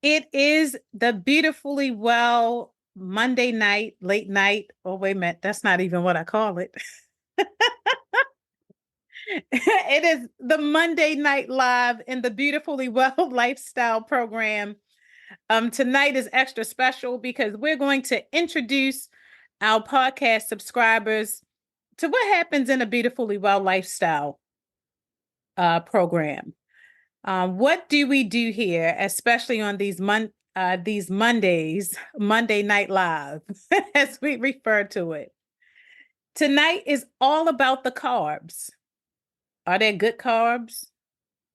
It is the beautifully well Monday night, late night. Oh, wait a minute. That's not even what I call it. It is the Monday Night Live in the Beautifully Well Lifestyle program. Tonight is extra special because we're going to introduce our podcast subscribers to what happens in a Beautifully Well Lifestyle program. What do we do here, especially on these Mondays, Monday Night Live, as we refer to it? Tonight is all about the carbs. Are there good carbs?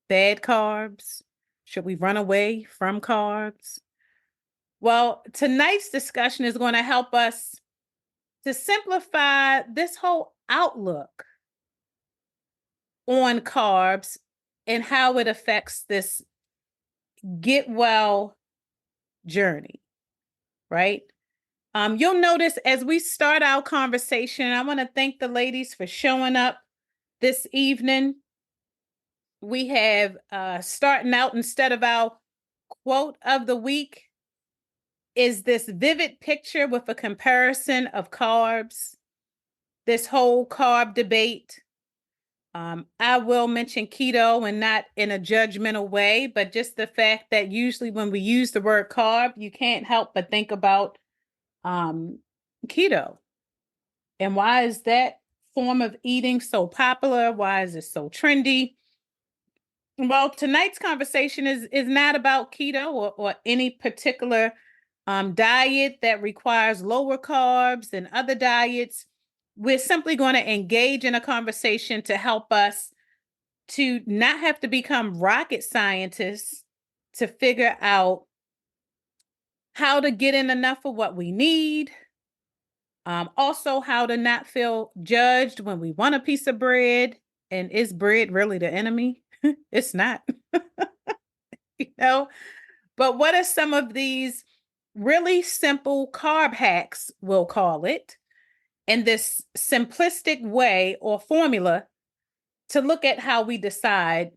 Bad carbs? Should we run away from carbs? Well, tonight's discussion is going to help us to simplify this whole outlook on carbs and how it affects this get well journey, right? You'll notice as we start our conversation, I want to thank the ladies for showing up this evening. We have starting out instead of our quote of the week is this vivid picture with a comparison of carbs, this whole carb debate. I will mention keto and not in a judgmental way, but just the fact that usually when we use the word carb, you can't help but think about keto. And why is that form of eating so popular? Why is it so trendy? Well, tonight's conversation is not about keto or any particular diet that requires lower carbs and other diets. We're simply going to engage in a conversation to help us to not have to become rocket scientists to figure out how to get in enough of what we need. Also, how to not feel judged when we want a piece of bread. And is bread really the enemy? It's not, you know. But what are some of these really simple carb hacks, we'll call it, in this simplistic way or formula to look at how we decide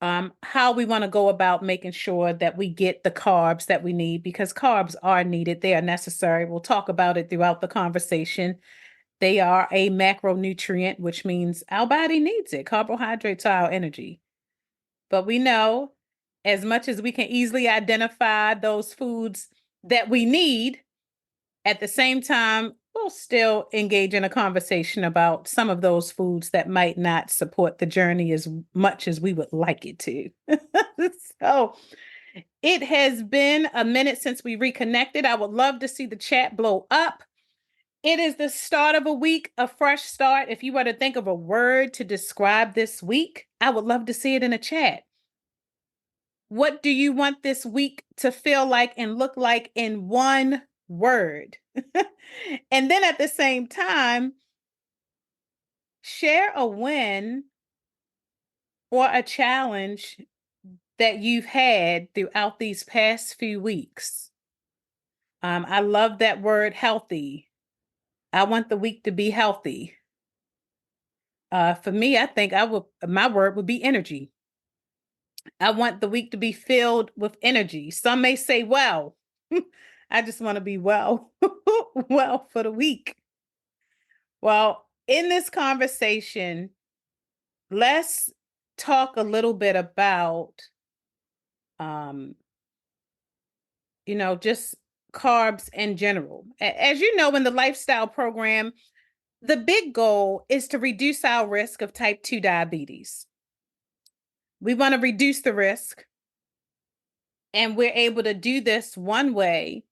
how we want to go about making sure that we get the carbs that we need, because carbs are needed. They are necessary. We'll talk about it throughout the conversation. They are a macronutrient, which means our body needs it. Carbohydrates are our energy. But we know as much as we can easily identify those foods that we need, at the same time, we'll still engage in a conversation about some of those foods that might not support the journey as much as we would like it to. So it has been a minute since we reconnected. I would love to see the chat blow up. It is the start of a week, a fresh start. If you were to think of a word to describe this week, I would love to see it in a chat. What do you want this week to feel like and look like in one word? And then at the same time, share a win or a challenge that you've had throughout these past few weeks. I love that word healthy. I want the week to be healthy. For me, I think my word would be energy. I want the week to be filled with energy. Some may say, well, I just want to be well, well for the week. Well, in this conversation, let's talk a little bit about, um, just carbs in general. As you know, in the lifestyle program, the big goal is to reduce our risk of type 2 diabetes. We want to reduce the risk, and we're able to do this one way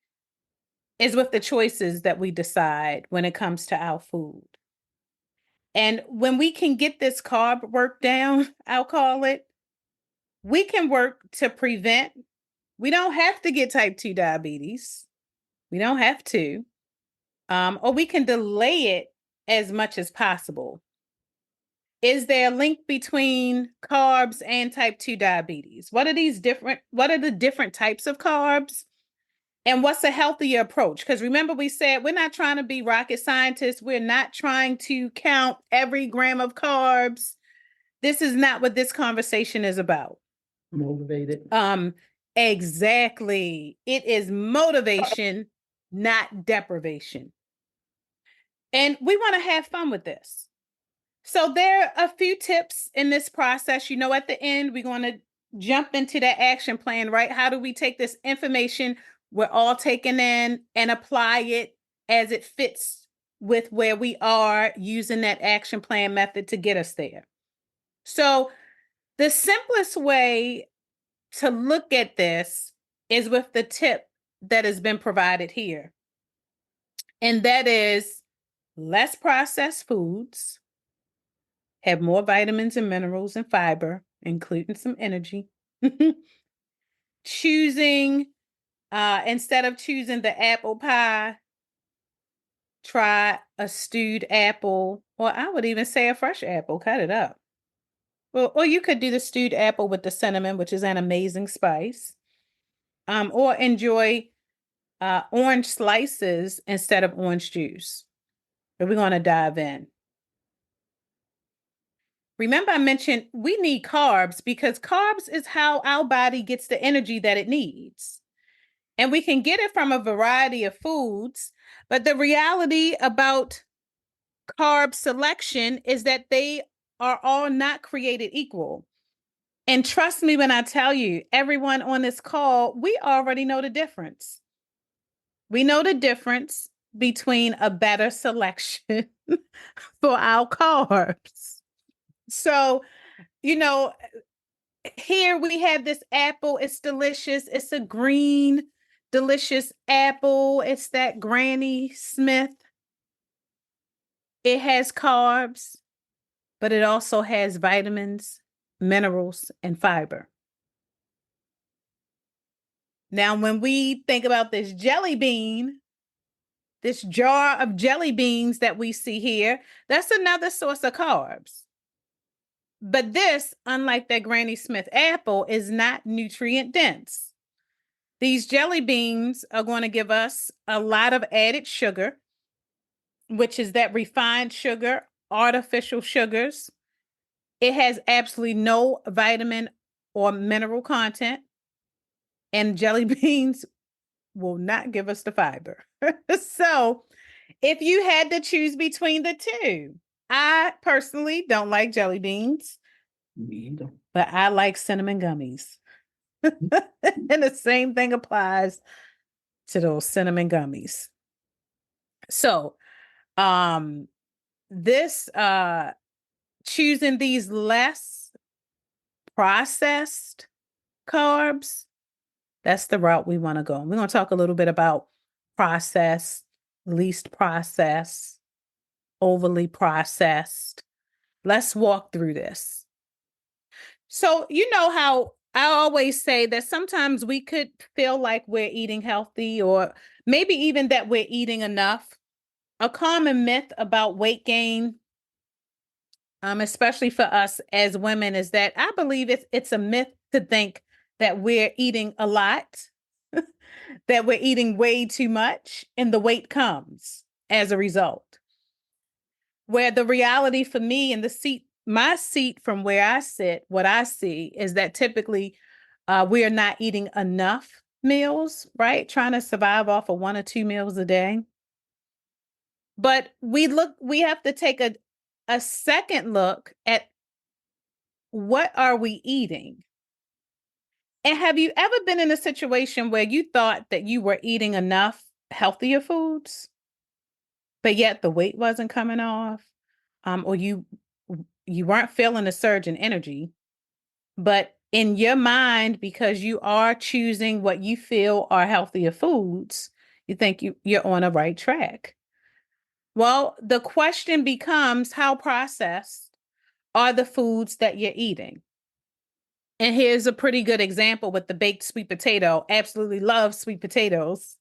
is with the choices that we decide when it comes to our food. And when we can get this carb work down, I'll call it, we can work to prevent. We don't have to get type 2 diabetes. We don't have to. Or we can delay it as much as possible. Is there a link between carbs and type 2 diabetes? What are the different types of carbs? And what's a healthier approach? Because remember, we said we're not trying to be rocket scientists. We're not trying to count every gram of carbs. This is not what this conversation is about. Motivated. Exactly. It is motivation, not deprivation. And we want to have fun with this. So there are a few tips in this process. At the end, we're going to jump into that action plan, right? How do we take this information we're all taking in and apply it as it fits with where we are using that action plan method to get us there? So the simplest way to look at this is with the tip that has been provided here. And that is less processed foods, have more vitamins and minerals and fiber, including some energy. Choosing, instead of choosing the apple pie, try a stewed apple, or I would even say a fresh apple, cut it up. Well, or you could do the stewed apple with the cinnamon, which is an amazing spice. Or enjoy orange slices instead of orange juice. But we're going to dive in. Remember, I mentioned we need carbs because carbs is how our body gets the energy that it needs. And we can get it from a variety of foods. But the reality about carb selection is that they are all not created equal. And trust me when I tell you, everyone on this call, we already know the difference. We know the difference between a better selection for our carbs. So, here we have this apple. It's delicious. It's a green, delicious apple. It's that Granny Smith. It has carbs, but it also has vitamins, minerals, and fiber. Now, when we think about this jelly bean, this jar of jelly beans that we see here, that's another source of carbs. But this, unlike that Granny Smith apple, is not nutrient dense. These jelly beans are going to give us a lot of added sugar, which is that refined sugar, artificial sugars. It has absolutely no vitamin or mineral content, and jelly beans will not give us the fiber. So, if you had to choose between the two, I personally don't like jelly beans. Me either. But I like cinnamon gummies. And the same thing applies to those cinnamon gummies. So, this choosing these less processed carbs, that's the route we want to go. We're going to talk a little bit about processed, least processed, overly processed. Let's walk through this. So, you know how I always say that sometimes we could feel like we're eating healthy or maybe even that we're eating enough. A common myth about weight gain, especially for us as women, is that I believe it's a myth to think that we're eating a lot, that we're eating way too much, and the weight comes as a result. Where the reality for me and my seat from where I sit, what I see is that typically we are not eating enough meals, right? Trying to survive off of 1 or 2 meals a day. But we have to take a second look at what are we eating? And have you ever been in a situation where you thought that you were eating enough healthier foods, but yet the weight wasn't coming off, or you weren't feeling a surge in energy, but in your mind, because you are choosing what you feel are healthier foods, you think you're on a right track. Well, the question becomes, how processed are the foods that you're eating? And here's a pretty good example with the baked sweet potato. Absolutely love sweet potatoes,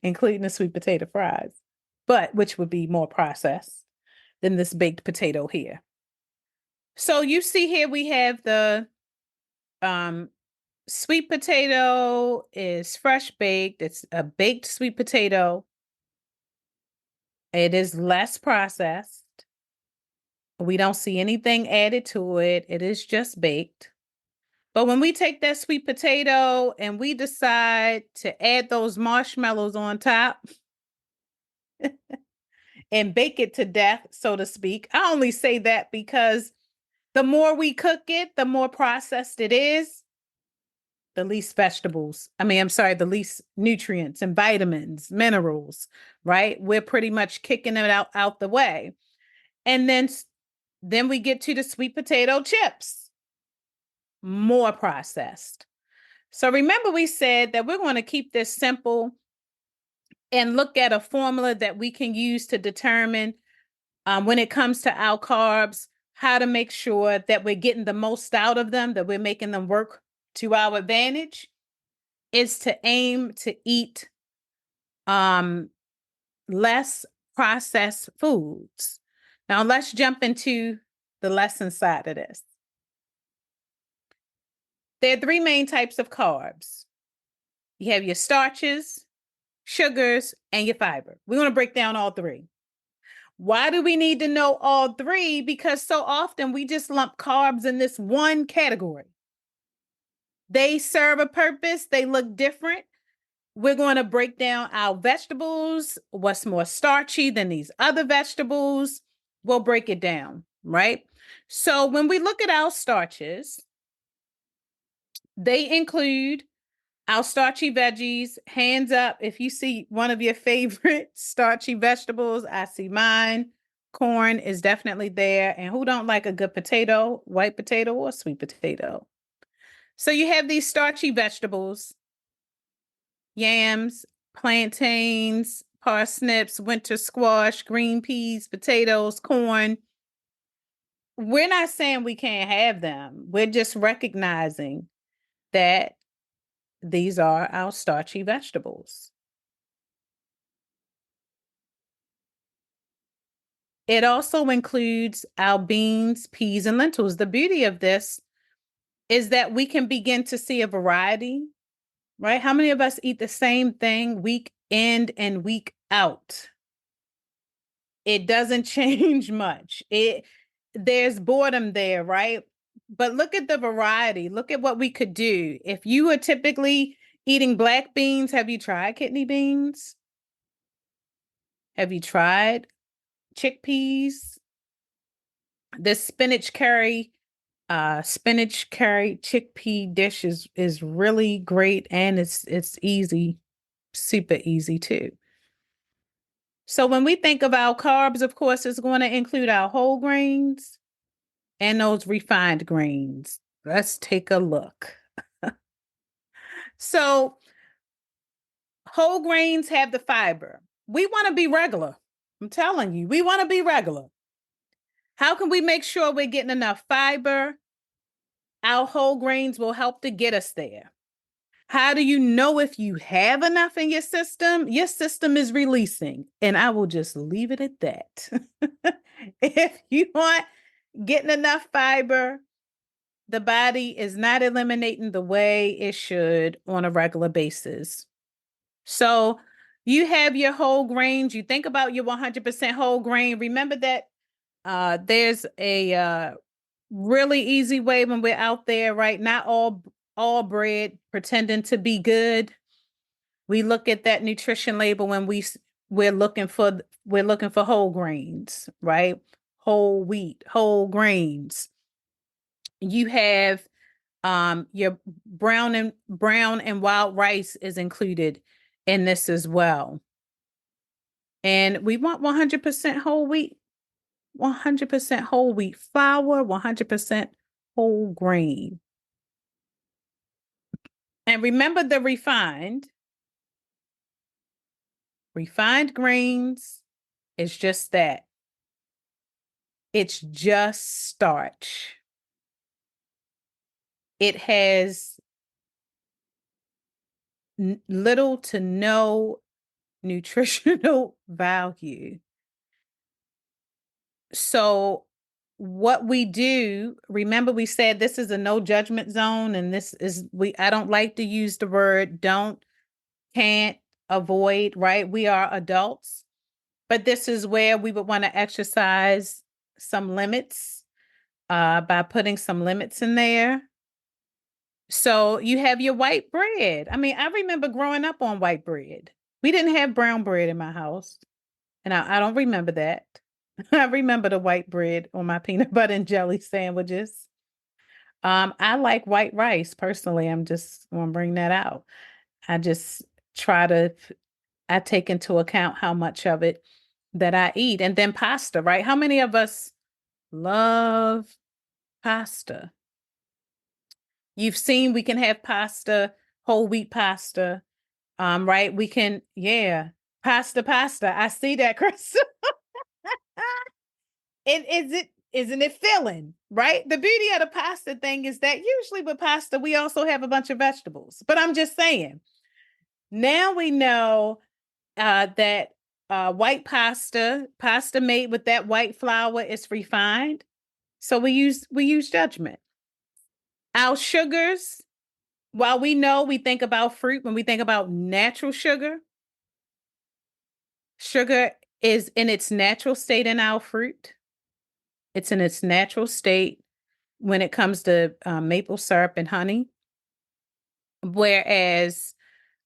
including the sweet potato fries, but which would be more processed than this baked potato here. So you see here we have the sweet potato is fresh baked. It's a baked sweet potato. It is less processed. We don't see anything added to it. It is just baked. But when we take that sweet potato and we decide to add those marshmallows on top and bake it to death, so to speak, I only say that because the more we cook it, the more processed it is, the least vegetables. The least nutrients and vitamins, minerals, right? We're pretty much kicking it out the way. And then we get to the sweet potato chips, more processed. So remember we said that we're going to keep this simple and look at a formula that we can use to determine when it comes to our carbs, how to make sure that we're getting the most out of them, that we're making them work to our advantage, is to aim to eat um, less processed foods. Now, let's jump into the lesson side of this. There are three main types of carbs. You have your starches, sugars, and your fiber. We're going to break down all three. Why do we need to know all three? Because so often we just lump carbs in this one category. They serve a purpose, they look different. We're going to break down our vegetables, what's more starchy than these other vegetables. We'll break it down, right? So when we look at our starches, they include our starchy veggies. Hands up if you see one of your favorite starchy vegetables. I see mine. Corn is definitely there. And who don't like a good potato, white potato or sweet potato? So you have these starchy vegetables, yams, plantains, parsnips, winter squash, green peas, potatoes, corn. We're not saying we can't have them. We're just recognizing that these are our starchy vegetables. It also includes our beans, peas, and lentils. The beauty of this is that we can begin to see a variety, right? How many of us eat the same thing week in and week out? It doesn't change much. There's boredom there, right? But look at the variety. Look at what we could do. If you were typically eating black beans, have you tried kidney beans? Have you tried chickpeas? This spinach curry chickpea dish is really great, and it's easy, super easy too. So when we think of our carbs, of course, it's going to include our whole grains and those refined grains. Let's take a look. So whole grains have the fiber. We want to be regular. I'm telling you, we want to be regular. How can we make sure we're getting enough fiber? Our whole grains will help to get us there. How do you know if you have enough in your system? Your system is releasing, and I will just leave it at that. If you aren't getting enough fiber, the body is not eliminating the way it should on a regular basis. So you have your whole grains. You think about your 100% whole grain. Remember that there's a really easy way when we're out there, right? Not all bread pretending to be good. We look at that nutrition label when we're looking for whole grains, right? Whole wheat, whole grains. You have your brown and wild rice is included in this as well. And we want 100% whole wheat, 100% whole wheat flour, 100% whole grain. And remember the refined grains is just that. It's just starch. It has little to no nutritional value. So what we do, remember we said this is a no judgment zone, and I don't like to use the word don't, can't, avoid, right? We are adults, but this is where we would want to exercise some limits by putting some limits in there. So you have your white bread. I mean, I remember growing up on white bread. We didn't have brown bread in my house. And I don't remember that. I remember the white bread on my peanut butter and jelly sandwiches. I like white rice personally. I'm just gonna bring that out. I just try to I take into account how much of it that I eat. And then pasta, right? How many of us love pasta? You've seen we can have pasta, whole wheat pasta. Right? We can, yeah, pasta. I see that, Chris. Isn't it filling, right? The beauty of the pasta thing is that usually with pasta, we also have a bunch of vegetables. But I'm just saying, now we know that white pasta made with that white flour is refined. So we use judgment. Our sugars, while we know we think about fruit, when we think about natural sugar, sugar is in its natural state in our fruit. It's in its natural state when it comes to maple syrup and honey. Whereas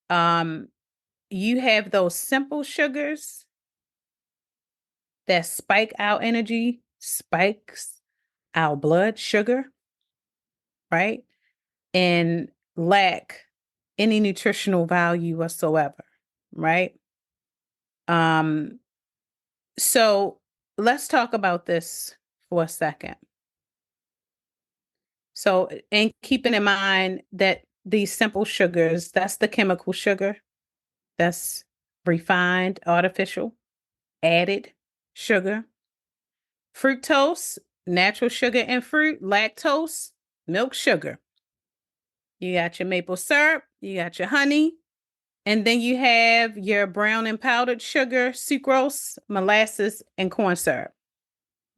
um, you have those simple sugars that spike our energy, spikes our blood sugar, right? And lack any nutritional value whatsoever, right? Um, so let's talk about this for a second. So, and keeping in mind that these simple sugars, that's the chemical sugar, that's refined, artificial, added sugar. Fructose, natural sugar in fruit. Lactose, milk sugar. You got your maple syrup, you got your honey, and then you have your brown and powdered sugar, sucrose, molasses, and corn syrup.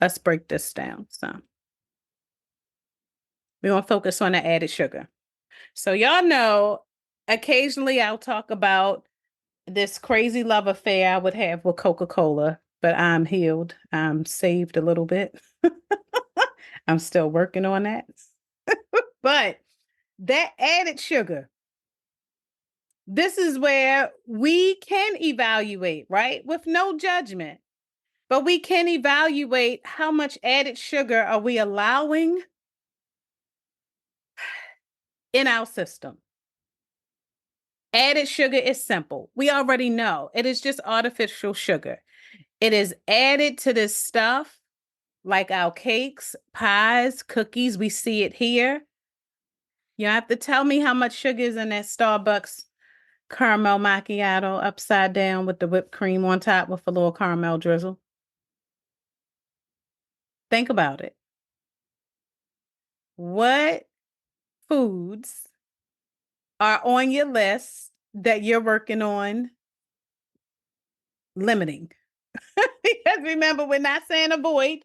Let's break this down. So we're going to focus on the added sugar. So y'all know, occasionally I'll talk about this crazy love affair I would have with Coca-Cola, but I'm healed. I'm saved a little bit. I'm still working on that. But that added sugar, this is where we can evaluate, right? With no judgment. But we can evaluate how much added sugar are we allowing in our system. Added sugar is simple. We already know it is just artificial sugar. It is added to this stuff like our cakes, pies, cookies. We see it here. You have to tell me how much sugar is in that Starbucks caramel macchiato upside down with the whipped cream on top with a little caramel drizzle. Think about it. What foods are on your list that you're working on limiting? Because remember, we're not saying avoid,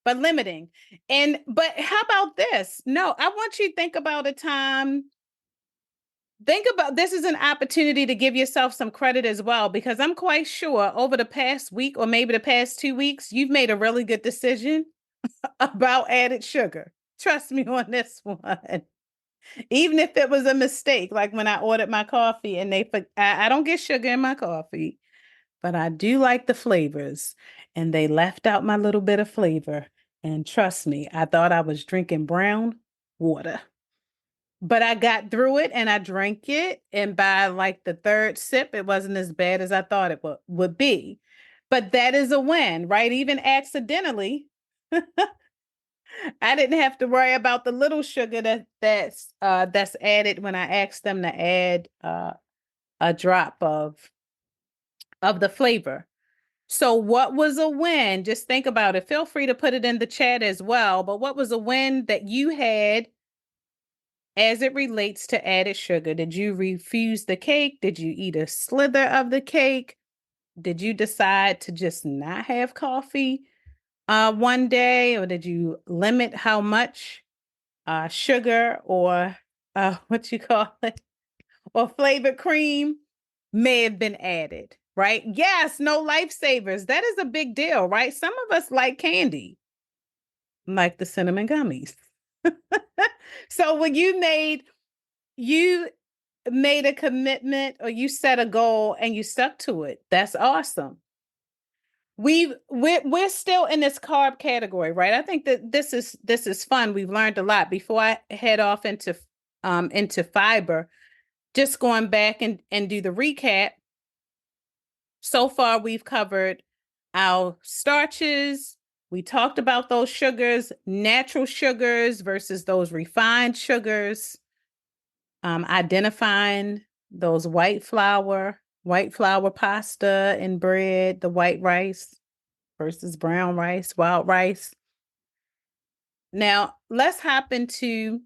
but limiting. But how about this? No, I want you to think about a time. Think about this is an opportunity to give yourself some credit as well, because I'm quite sure over the past week or maybe the past 2 weeks, you've made a really good decision about added sugar. Trust me on this one. Even if it was a mistake, like when I ordered my coffee and I don't get sugar in my coffee, but I do like the flavors. And they left out my little bit of flavor. And trust me, I thought I was drinking brown water. But I got through it and I drank it. And by like the third sip, it wasn't as bad as I thought it would be. But that is a win, right? Even accidentally, I didn't have to worry about the little sugar that's added when I asked them to add a drop of the flavor. So what was a win? Just think about it. Feel free to put it in the chat as well. But what was a win that you had as it relates to added sugar? Did you refuse the cake? Did you eat a slither of the cake? Did you decide to just not have coffee one day? Or did you limit how much sugar or what you call it, or flavored cream may have been added, right? Yes, no lifesavers. That is a big deal, right? Some of us like candy, like the cinnamon gummies. So when you made a commitment or you set a goal and you stuck to it, that's awesome. We're still in this carb category, right? I think that this is fun. We've learned a lot. Before I head off into fiber, just going back and do the recap. So far, we've covered our starches. We talked about those sugars, natural sugars versus those refined sugars, identifying those white flour pasta and bread, the white rice versus brown rice, wild rice. Now, let's hop into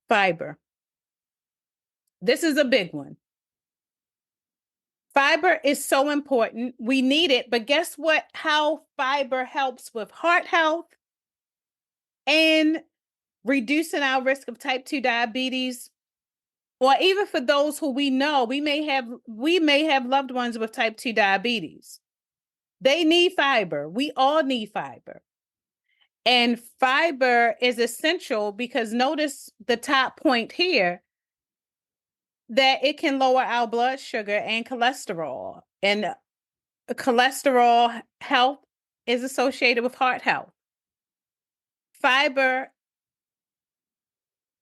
fiber. This is a big one. Fiber is so important. We need it, but guess what? How fiber helps with heart health and reducing our risk of type 2 diabetes, or even for those who we know, we may have loved ones with type 2 diabetes. They need fiber. We all need fiber. And fiber is essential because notice the top point here that it can lower our blood sugar and cholesterol. And cholesterol health is associated with heart health. Fiber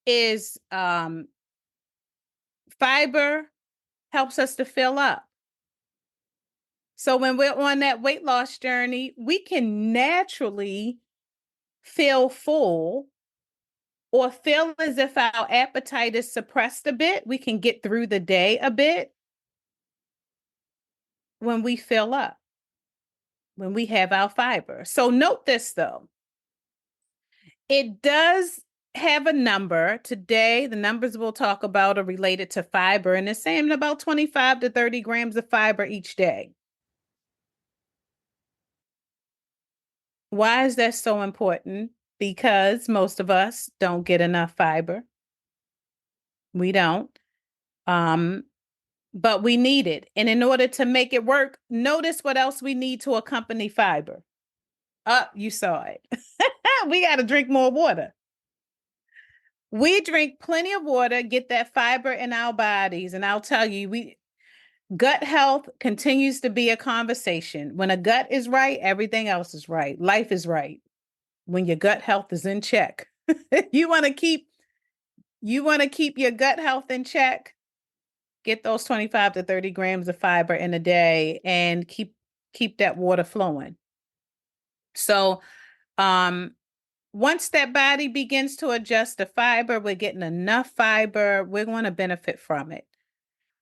is fiber helps us to fill up. So when we're on that weight loss journey, we can naturally feel full or feel as if our appetite is suppressed a bit. We can get through the day a bit when we fill up, when we have our fiber. So note this though, it does have a number. Today, the numbers we'll talk about are related to fiber, and it's saying about 25 to 30 grams of fiber each day. Why is that so important? Because most of us don't get enough fiber. We don't. Um, but we need it. And in order to make it work, notice what else we need to accompany fiber. You saw it. We got to drink more water. We drink plenty of water, get that fiber in our bodies. And I'll tell you, gut health continues to be a conversation. When a gut is right, everything else is right. Life is right. When your gut health is in check. you want to keep your gut health in check. Get those 25 to 30 grams of fiber in a day and keep that water flowing. So, once that body begins to adjust to fiber, we're getting enough fiber, we're going to benefit from it.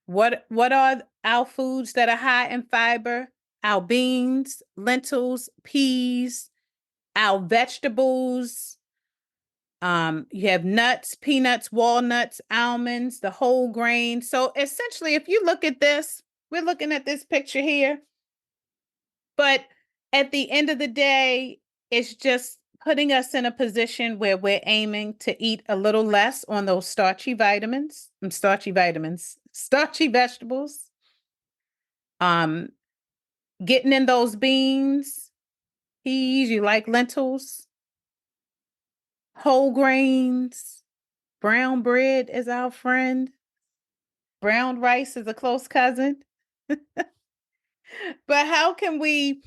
What are our foods that are high in fiber? Our beans, lentils, peas, our vegetables. You have nuts, peanuts, walnuts, almonds, the whole grain. So essentially, if you look at this, we're looking at this picture here, but at the end of the day, it's just putting us in a position where we're aiming to eat a little less on those starchy vegetables, um, getting in those beans, peas, you like lentils, whole grains, brown bread is our friend, brown rice is a close cousin. But how can we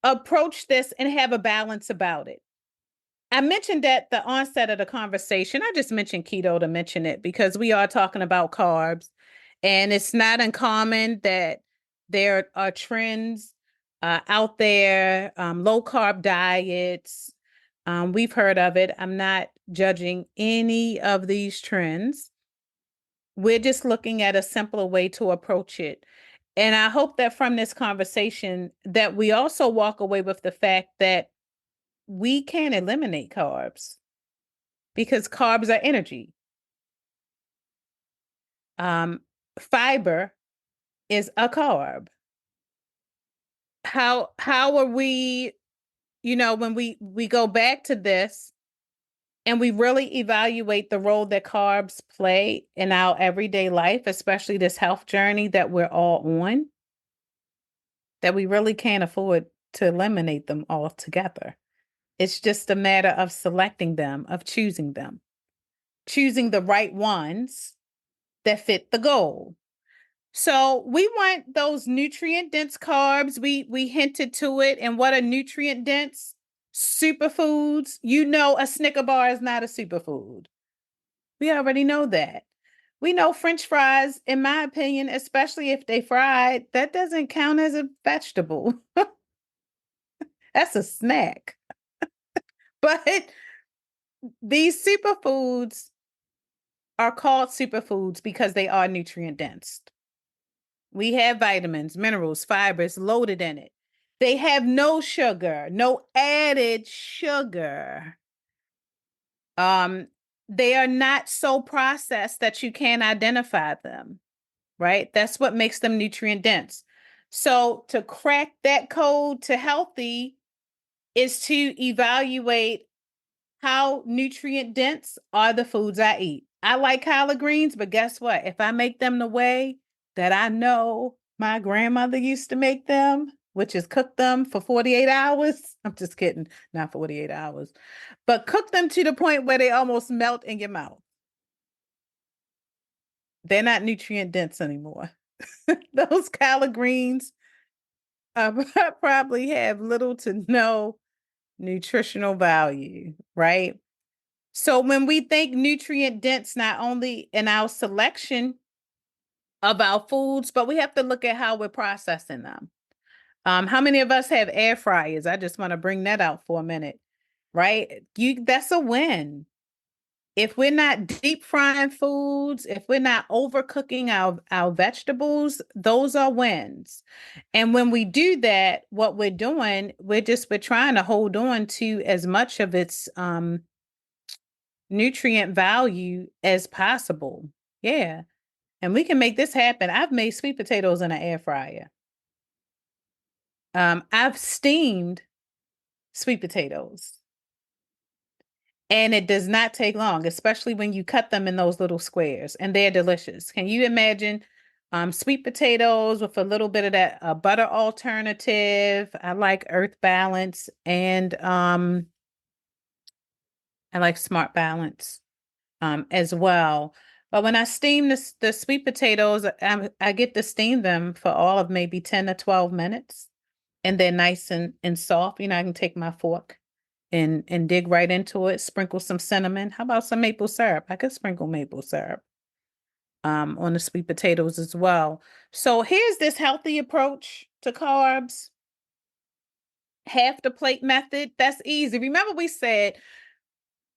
approach this and have a balance about it? I mentioned at the onset of the conversation, I just mentioned keto to mention it because we are talking about carbs. And it's not uncommon that there are trends out there, low carb diets. We've heard of it. I'm not judging any of these trends. We're just looking at a simpler way to approach it. And I hope that from this conversation that we also walk away with the fact that we can eliminate carbs because carbs are energy. Um, Fiber is a carb. How are we, when we go back to this and we really evaluate the role that carbs play in our everyday life, especially this health journey that we're all on, that we really can't afford to eliminate them altogether. It's just a matter of selecting them, of choosing them. choosing the right ones that fit the goal. So we want those nutrient dense carbs. We hinted to it. And what are nutrient dense? Superfoods. You know, a Snicker bar is not a superfood. We already know that. We know French fries, in my opinion, especially if they fried, that doesn't count as a vegetable. That's a snack. But these superfoods are called superfoods because they are nutrient dense. We have vitamins, minerals, fibers loaded in it. They have no sugar, no added sugar. Um, they are not so processed that you can't identify them, right? That's what makes them nutrient dense. So to crack that code to healthy is to evaluate how nutrient dense are the foods I eat. I like collard greens, but guess what? If I make them the way that I know my grandmother used to make them, which is cook them for 48 hours. I'm just kidding, not 48 hours, but cook them to the point where they almost melt in your mouth. They're not nutrient dense anymore. Those collard greens probably have little to no nutritional value, right? So when we think nutrient dense, not only in our selection of our foods, but we have to look at how we're processing them. How many of us have air fryers? I just want to bring that out for a minute, right? That's a win. If we're not deep frying foods, if we're not overcooking our vegetables, those are wins. And when we do that, what we're doing, we're trying to hold on to as much of its nutrient value as possible. Yeah. And we can make this happen. I've made sweet potatoes in an air fryer. I've steamed sweet potatoes. And it does not take long, especially when you cut them in those little squares, and they're delicious. Can you imagine sweet potatoes with a little bit of that butter alternative? I like Earth Balance, and I like Smart Balance as well. But when I steam the sweet potatoes, I get to steam them for all of maybe 10 to 12 minutes. And they're nice and soft. You know, I can take my fork and dig right into it, sprinkle some cinnamon. How about some maple syrup? I could sprinkle maple syrup on the sweet potatoes as well. So here's this healthy approach to carbs. Half the plate method. That's easy. Remember we said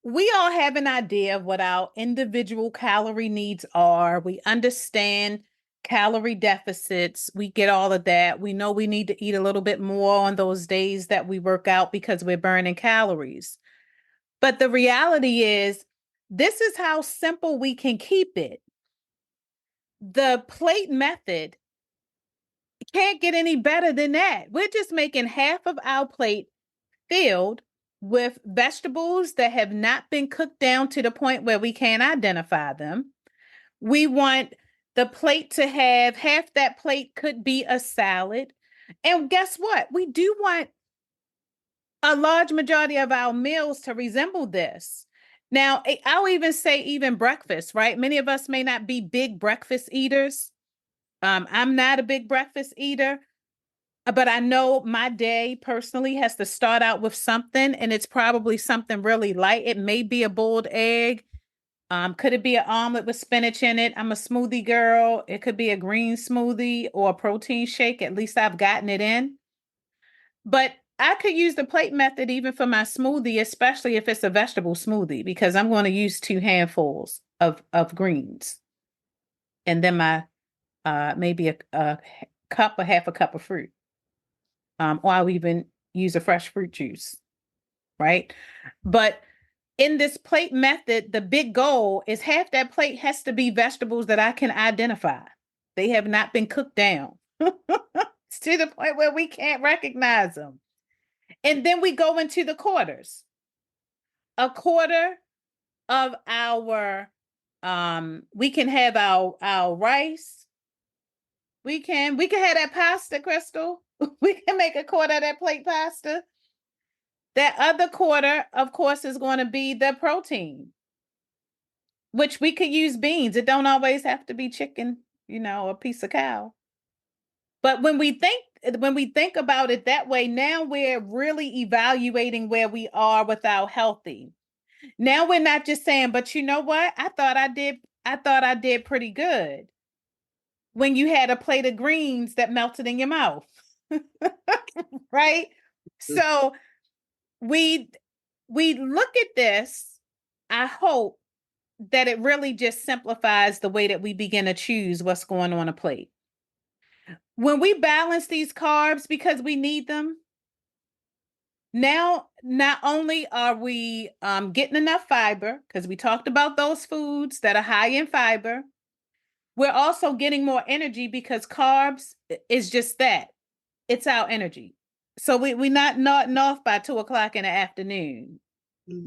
we all have an idea of what our individual calorie needs are. We understand calorie deficits. We get all of that. We know we need to eat a little bit more on those days that we work out because we're burning calories. But the reality is, this is how simple we can keep it. The plate method can't get any better than that. We're just making half of our plate filled with vegetables that have not been cooked down to the point where we can't identify them. We want the plate to have half that plate could be a salad. And guess what? We do want a large majority of our meals to resemble this. Now, I'll even say even breakfast, right? Many of us may not be big breakfast eaters. I'm not a big breakfast eater, but I know my day personally has to start out with something, and it's probably something really light. It may be a boiled egg. Could it be an omelet with spinach in it? I'm a smoothie girl. It could be a green smoothie or a protein shake. At least I've gotten it in. But I could use the plate method even for my smoothie, especially if it's a vegetable smoothie, because I'm going to use 2 handfuls of greens. And then my maybe a cup or half a cup of fruit. Or I'll even use a fresh fruit juice, right? But in this plate method, the big goal is half that plate has to be vegetables that I can identify. They have not been cooked down. It's to the point where we can't recognize them. And then we go into the quarters. A quarter of our we can have our rice. We can have that pasta, Crystal. We can make a quarter of that plate pasta. That other quarter, of course, is going to be the protein. which we could use beans. It don't always have to be chicken, a piece of cow. But when we think about it that way, now we're really evaluating where we are with our healthy. Now we're not just saying, but you know what? I thought I did pretty good when you had a plate of greens that melted in your mouth. Right? So we we look at this, I hope that it really just simplifies the way that we begin to choose what's going on a plate. When we balance these carbs because we need them, now not only are we getting enough fiber, because we talked about those foods that are high in fiber, we're also getting more energy because carbs is just that. It's our energy. So we not nodding off by 2 o'clock in the afternoon,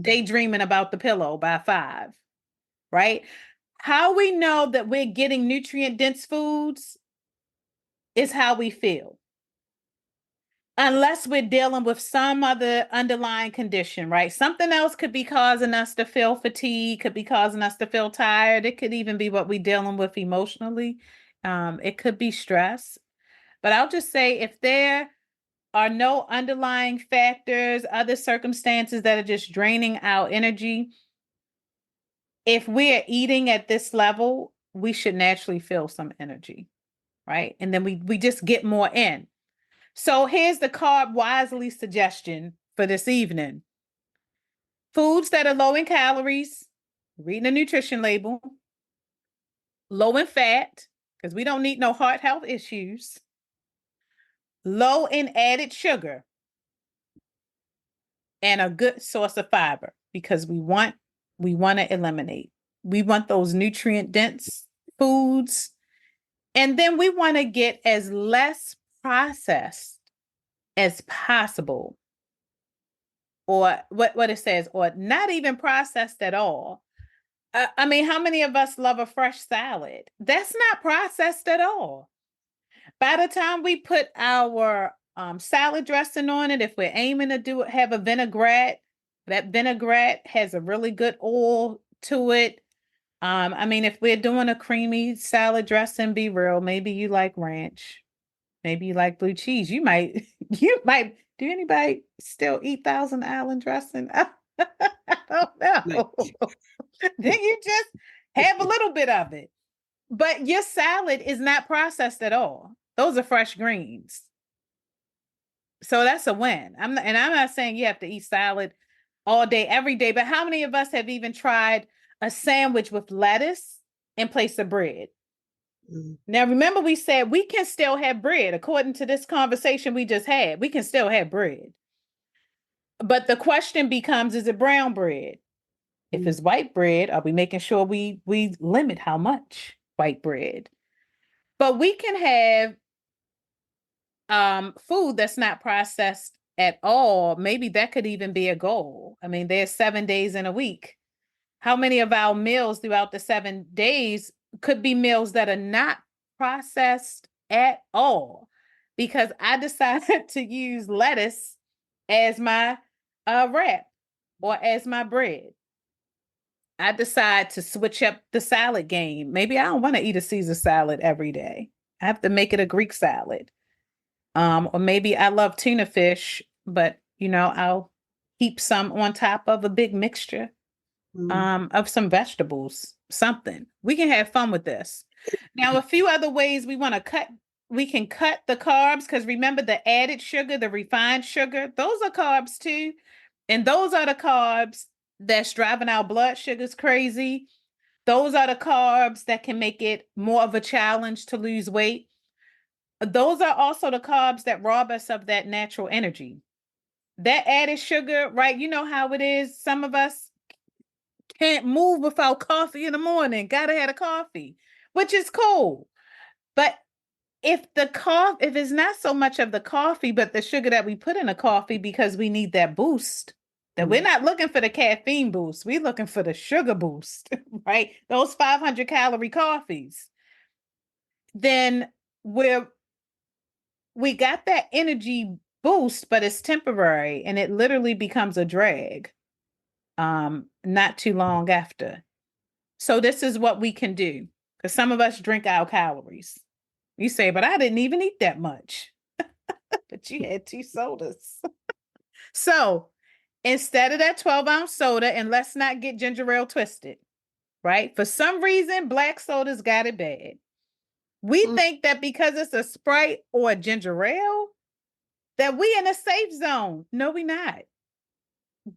daydreaming about the pillow by 5, right? How we know that we're getting nutrient dense foods is how we feel. Unless we're dealing with some other underlying condition, right? Something else could be causing us to feel fatigue, could be causing us to feel tired. It could even be what we're dealing with emotionally. It could be stress. But I'll just say if there are no underlying factors, other circumstances that are just draining our energy, if we're eating at this level, we should naturally feel some energy, right? And then we just get more in. So here's the carb wisely suggestion for this evening. Foods that are low in calories, reading the nutrition label, low in fat, because we don't need no heart health issues, low in added sugar, and a good source of fiber, because we want to eliminate. We want those nutrient dense foods, and then we want to get as less processed as possible, or what it says, or not even processed at all. I mean, how many of us love a fresh salad? That's not processed at all. By the time we put our salad dressing on it, if we're aiming to have a vinaigrette, that vinaigrette has a really good oil to it. I mean, if we're doing a creamy salad dressing, be real, maybe you like ranch, maybe you like blue cheese. You might, you might. Do anybody still eat Thousand Island dressing? I don't know. Then you just have a little bit of it. But your salad is not processed at all. Those are fresh greens. So that's a win. I'm not saying you have to eat salad all day, every day, but how many of us have even tried a sandwich with lettuce in place of bread? Now, remember, we said we can still have bread. According to this conversation we just had, we can still have bread. But the question becomes, is it brown bread? If it's white bread, are we making sure we limit how much white bread? But we can have food that's not processed at all. Maybe that could even be a goal. I mean, there's 7 days in a week. How many of our meals throughout the 7 days could be meals that are not processed at all? Because I decided to use lettuce as my wrap or as my bread. I decide to switch up the salad game. Maybe I don't want to eat a Caesar salad every day. I have to make it a Greek salad. Or maybe I love tuna fish, but I'll heap some on top of a big mixture of some vegetables, something. We can have fun with this. Now, a few other ways we can cut the carbs, because remember the added sugar, the refined sugar, those are carbs too. And those are the carbs that's driving our blood sugars crazy. Those are the carbs that can make it more of a challenge to lose weight. Those are also the carbs that rob us of that natural energy. That added sugar, right? You know how it is. Some of us can't move without coffee in the morning. Gotta have a coffee, which is cool. But if it's not so much of the coffee, but the sugar that we put in the coffee because we need that boost, that we're not looking for the caffeine boost. We're looking for the sugar boost, right? Those 500-calorie coffees. Then we got that energy boost, but it's temporary and it literally becomes a drag not too long after. So this is what we can do, because some of us drink our calories. You say, but I didn't even eat that much. But you had 2 sodas. So instead of that 12-ounce soda, and let's not get ginger ale twisted, right? For some reason, black sodas got it bad. We think that because it's a Sprite or a ginger ale, that we in a safe zone. No, we not.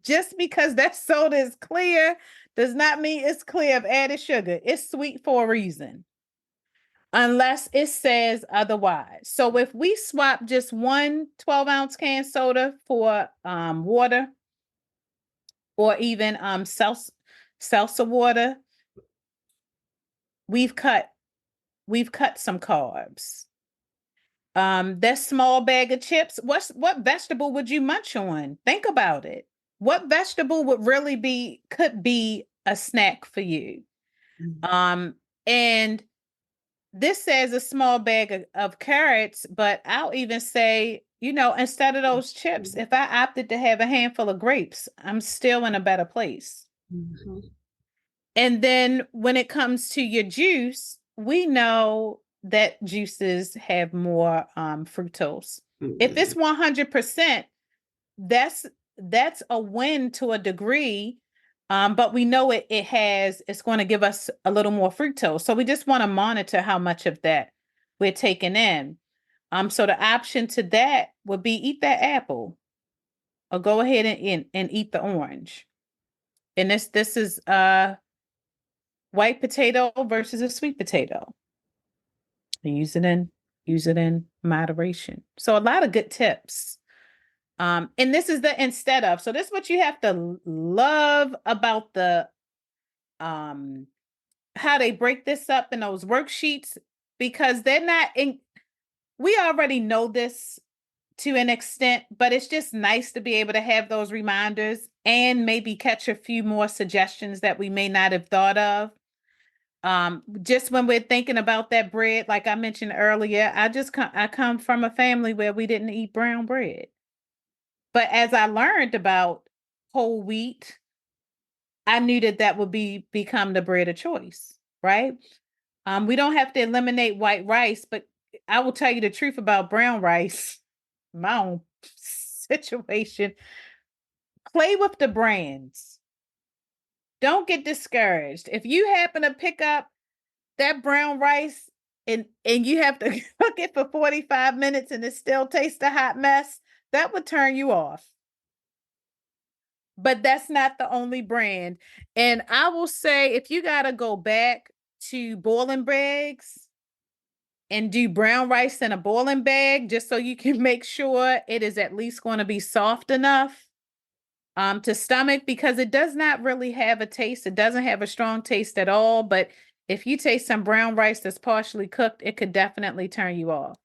Just because that soda is clear does not mean it's clear of added sugar. It's sweet for a reason, unless it says otherwise. So if we swap just one 12-ounce can soda for water, or even seltzer water, we've cut some carbs. That small bag of chips, what vegetable would you munch on? Think about it. What vegetable could be a snack for you? And this says a small bag of carrots, but I'll even say, instead of those chips, if I opted to have a handful of grapes, I'm still in a better place. Mm-hmm. And then when it comes to your juice, we know that juices have more fructose. Mm-hmm. If it's 100%, that's a win to a degree. But we know it's going to give us a little more fructose. So we just want to monitor how much of that we're taking in. So the option to that would be eat that apple, or go ahead and eat the orange. And this is white potato versus a sweet potato. And use it in moderation. So a lot of good tips. And this is the instead of. So this is what you have to love about the how they break this up in those worksheets, because they're not in. We already know this to an extent, but it's just nice to be able to have those reminders and maybe catch a few more suggestions that we may not have thought of. Just when we're thinking about that bread, like I mentioned earlier, I come from a family where we didn't eat brown bread. But as I learned about whole wheat, I knew that would become the bread of choice, right? We don't have to eliminate white rice, but I will tell you the truth about brown rice, my own situation. Play with the brands. Don't get discouraged. If you happen to pick up that brown rice and you have to cook it for 45 minutes and it still tastes a hot mess, that would turn you off. But that's not the only brand. And I will say, if you got to go back to boiling bags and do brown rice in a boiling bag, just so you can make sure it is at least going to be soft enough to stomach, because it does not really have a taste. It doesn't have a strong taste at all. But if you taste some brown rice that's partially cooked, it could definitely turn you off.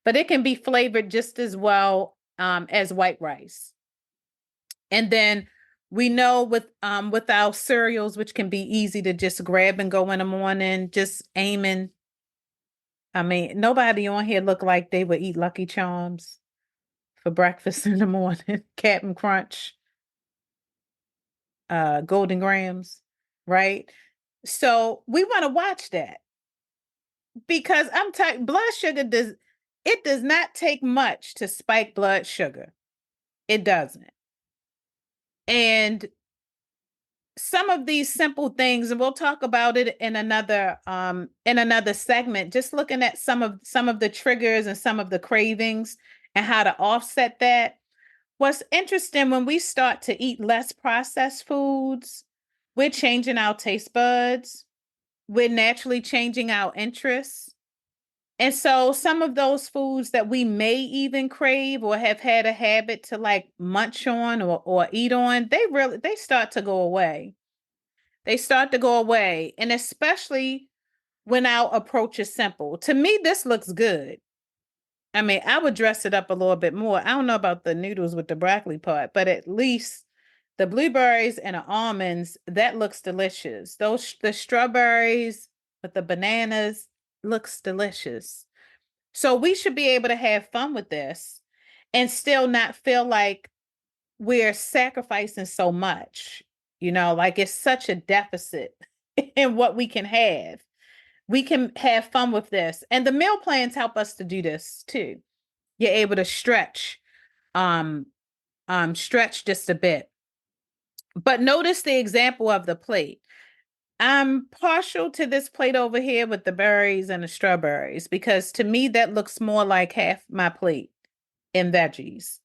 But it can be flavored just as well as white rice. And then we know with our cereals, which can be easy to just grab and go in the morning, just aiming. I mean, nobody on here look like they would eat Lucky Charms for breakfast in the morning, Captain Crunch, Golden Grams, right? So we want to watch that, because I'm telling blood sugar does not take much to spike blood sugar. It doesn't. And some of these simple things, and we'll talk about it in another segment, just looking at some of the triggers and some of the cravings and how to offset that. What's interesting, when we start to eat less processed foods, we're changing our taste buds. We're naturally changing our interests. And so some of those foods that we may even crave or have had a habit to like munch on or eat on, they start to go away. They start to go away. And especially when our approach is simple. To me, this looks good. I mean, I would dress it up a little bit more. I don't know about the noodles with the broccoli part, but at least the blueberries and the almonds, that looks delicious. The strawberries with the bananas looks delicious. So we should be able to have fun with this and still not feel like we're sacrificing so much, like it's such a deficit. in what we can have. We can have fun with this. And the meal plans help us to do this too. You're able to um, stretch just a bit. But notice the example of the plate. I'm partial to this plate over here with the berries and the strawberries because to me that looks more like half my plate in veggies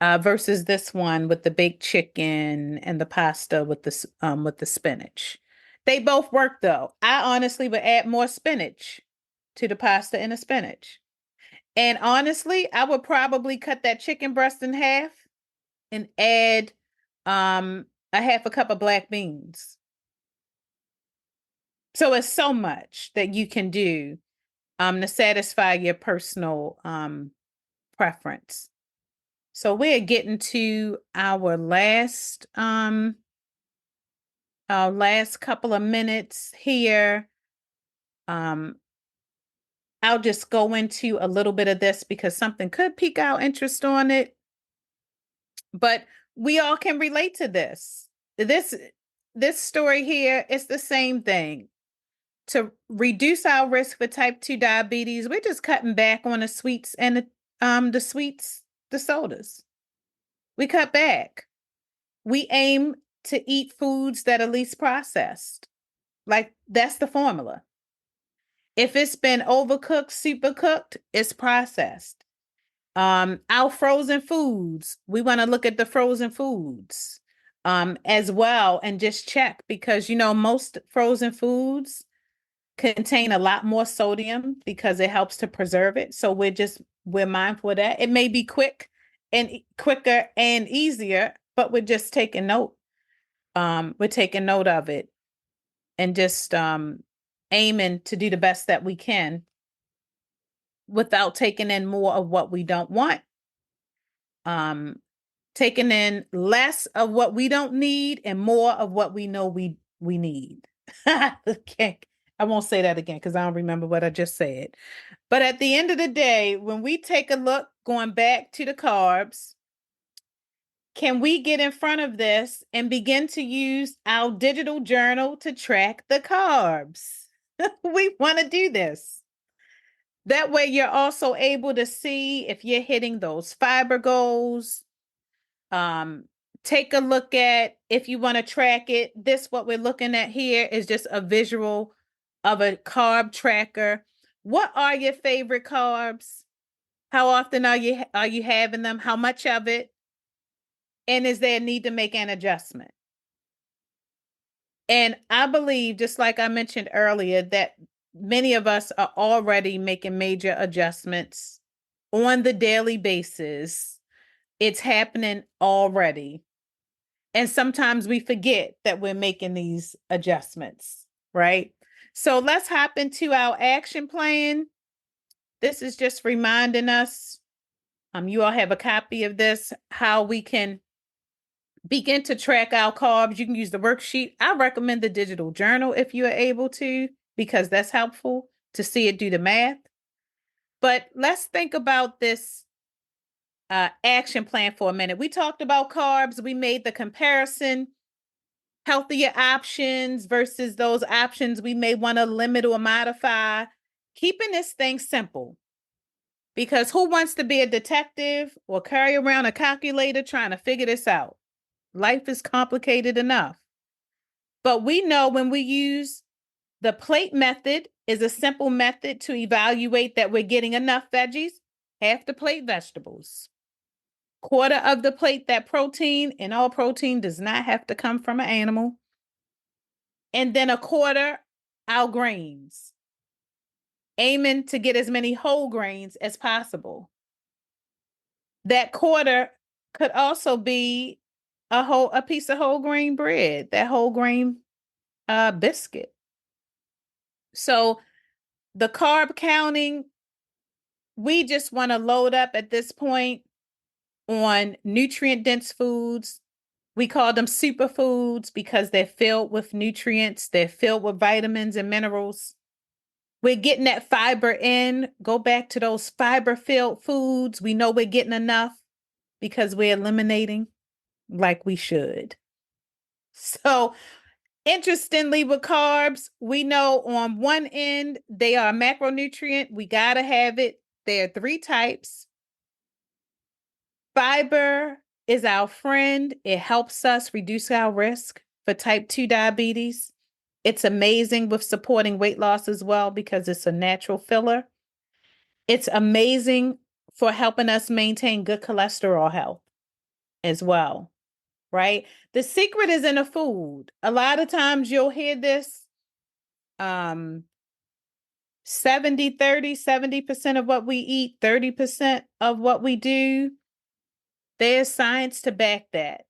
versus this one with the baked chicken and the pasta with the spinach. They both work though. I honestly would add more spinach to the pasta and the spinach. And honestly, I would probably cut that chicken breast in half and add a half a cup of black beans. So it's so much that you can do to satisfy your personal preference. So we're getting to our last couple of minutes here. Um I'll just go into a little bit of this because something could pique our interest on it, but we all can relate to this. This story here is the same thing. To reduce our risk for type 2 diabetes, we're just cutting back on the sweets and the sodas. We cut back. We aim to eat foods that are least processed. Like that's the formula. If it's been overcooked, super cooked, it's processed. Our frozen foods, we want to look at the frozen foods as well and just check because most frozen foods contain a lot more sodium because it helps to preserve it. So we're mindful of that. It may be quicker and easier, but we're just taking note. We're taking note of it and just aiming to do the best that we can without taking in more of what we don't want. Taking in less of what we don't need and more of what we know we need. Okay. I won't say that again because I don't remember what I just said. But at the end of the day, when we take a look, going back to the carbs, can we get in front of this and begin to use our digital journal to track the carbs? We want to do this. That way, you're also able to see if you're hitting those fiber goals. Take a look at if you want to track it. What we're looking at here is just a visual of a carb tracker. What are your favorite carbs? How often are you having them? How much of it? And is there a need to make an adjustment? And I believe, just like I mentioned earlier, that many of us are already making major adjustments on the daily basis. It's happening already. And sometimes we forget that we're making these adjustments, right? So let's hop into our action plan. This is just reminding us, you all have a copy of this, how we can begin to track our carbs. You can use the worksheet. I recommend the digital journal if you are able to, because that's helpful to see it do the math. But let's think about this action plan for a minute. We talked about carbs. We made the comparison, healthier options versus those options we may want to limit or modify. Keeping this thing simple. Because who wants to be a detective or carry around a calculator trying to figure this out? Life is complicated enough. But we know when we use the plate method is a simple method to evaluate that we're getting enough veggies, half the plate vegetables, quarter of the plate that protein, and all protein does not have to come from an animal, and then a quarter our grains, aiming to get as many whole grains as possible. That quarter could also be a piece of whole grain bread, that whole grain biscuit. So the carb counting, we just want to load up at this point on nutrient dense foods. We call them superfoods because they're filled with nutrients, they're filled with vitamins and minerals. We're getting that fiber in. Go back to those fiber filled foods. We know we're getting enough because we're eliminating like we should. So Interestingly, with carbs, we know on one end, they are a macronutrient. We got to have it. There are three types. Fiber is our friend. It helps us reduce our risk for type 2 diabetes. It's amazing with supporting weight loss as well because it's a natural filler. It's amazing for helping us maintain good cholesterol health as well, right? The secret is in the food. A lot of times you'll hear this 70-30, 70% of what we eat, 30% of what we do. There's science to back that.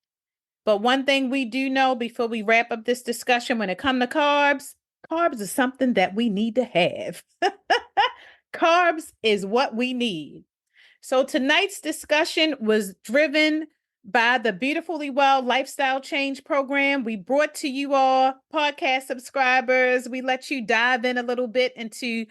But one thing we do know before we wrap up this discussion, when it comes to carbs, carbs is something that we need to have. Carbs is what we need. So tonight's discussion was driven by the Beautifully Well Lifestyle Change Program. We brought to you all podcast subscribers. We let you dive in a little bit into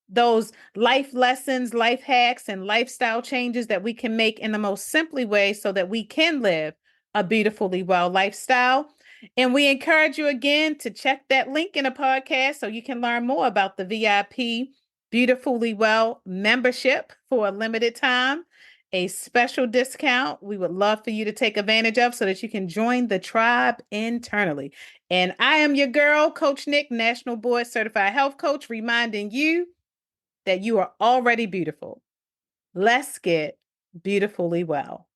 those life lessons, life hacks, and lifestyle changes that we can make in the most simply way so that we can live a beautifully well lifestyle. And we encourage you again to check that link in the podcast so you can learn more about the VIP Beautifully Well membership for a limited time, a special discount we would love for you to take advantage of so that you can join the tribe internally. And I am your girl, Coach Nick, National Board Certified Health Coach, reminding you that you are already beautiful. Let's get beautifully well.